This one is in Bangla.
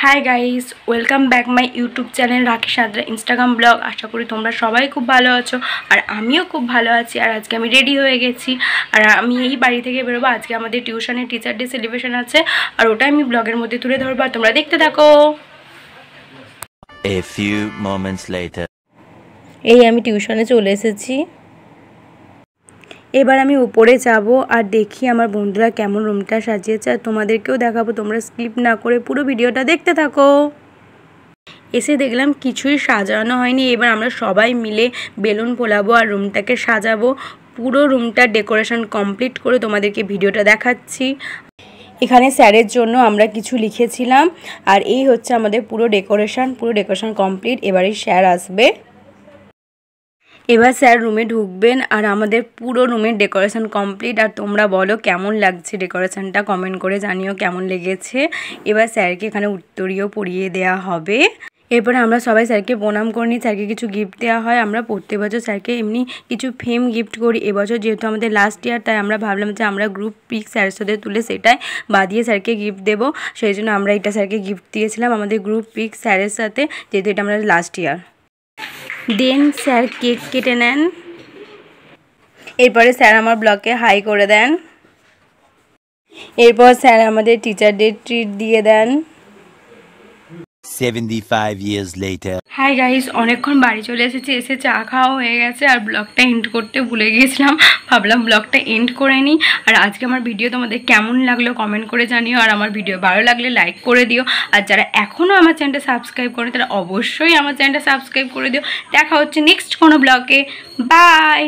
Hi guys welcome back my YouTube channel Rakhi Sadra Instagram blog. आशा करी तुम्हारा सबाई खूब भालो आछो और आमिও खूब भालो आछि। और आज के आमी रेडी हो गेছি और आमी এই বাড়ি থেকে বেরোবো। আজকে আমাদের টিউশনে টিচার ডে সেলিব্রেশন আছে আর ওটা আমি ব্লগের মধ্যে তুলে ধরবো, তোমরা দেখতে থাকো। A few moments later এই আমি টিউশনে চলে এসেছি। এবার আমি উপরে যাব আর দেখি আমার বন্ধুরা কেমন রুমটা সাজিয়েছে আর তোমাদেরকেও দেখাবো। তোমরা স্কিপ না করে পুরো ভিডিওটা দেখতে থাকো। এসে দেখলাম কিছুই সাজানো হয়নি। এবার আমরা সবাই মিলে বেলুন ফোলাবো আর রুমটাকে সাজাবো। পুরো রুমটা ডেকোরেশন কমপ্লিট করে তোমাদেরকে ভিডিওটা দেখাচ্ছি। এখানে স্যারের জন্য আমরা কিছু লিখেছিলাম আর এই হচ্ছে আমাদের পুরো ডেকোরেশন কমপ্লিট। এবারেই স্যার আসবে। এবার স্যার রুমে ঢুকবেন আর আমাদের পুরো রুমের ডেকোরেশন কমপ্লিট। আর তোমরা বলো কেমন লাগছে ডেকোরেশনটা, কমেন্ট করে জানিও কেমন লেগেছে। এবার স্যারকে এখানে উত্তরীয় পরিয়ে দেওয়া হবে। এরপরে আমরা সবাই স্যারকে প্রণাম করে নিই। স্যারকে কিছু গিফট দেওয়া হয়। আমরা প্রত্যেক বছর স্যারকে এমনি কিছু ফ্রেম গিফট করি। এবছর যেহেতু আমাদের লাস্ট ইয়ার তাই আমরা ভাবলাম যে আমরা গ্রুপ পিক স্যারের সাথে তুলে সেটাই বাদিয়ে স্যারকে গিফট দেবো। সেই জন্য আমরা এটা স্যারকে গিফট দিয়েছিলাম আমাদের গ্রুপ পিক স্যারের সাথে, যেহেতু এটা আমাদের লাস্ট ইয়ার। দেন স্যার কেক কেটে নেন। এরপরে স্যার আমার ব্লগে হাই করে দেন। এরপর স্যার আমাদের টিচার ডে ট্রিট দিয়ে দেন। 75 years later হাই গাইস, অনেকক্ষণ বাড়ি চলে এসেছি। এসে চা খাওয়া হয়ে গেছে আর ব্লগটা এন্ড করতে ভুলে গিয়েছিলাম। ভাবলাম ব্লগটা এন্ড করে নিই। আর আজকে আমার ভিডিও তোমাদের কেমন লাগলো কমেন্ট করে জানিও। আর আমার ভিডিও ভালো লাগলে লাইক করে দিও। আর যারা এখনও আমার চ্যানেলটা সাবস্ক্রাইব করে তারা অবশ্যই আমার চ্যানেলটা সাবস্ক্রাইব করে দিও। দেখা হচ্ছে নেক্সট কোনো ব্লগে। বাই।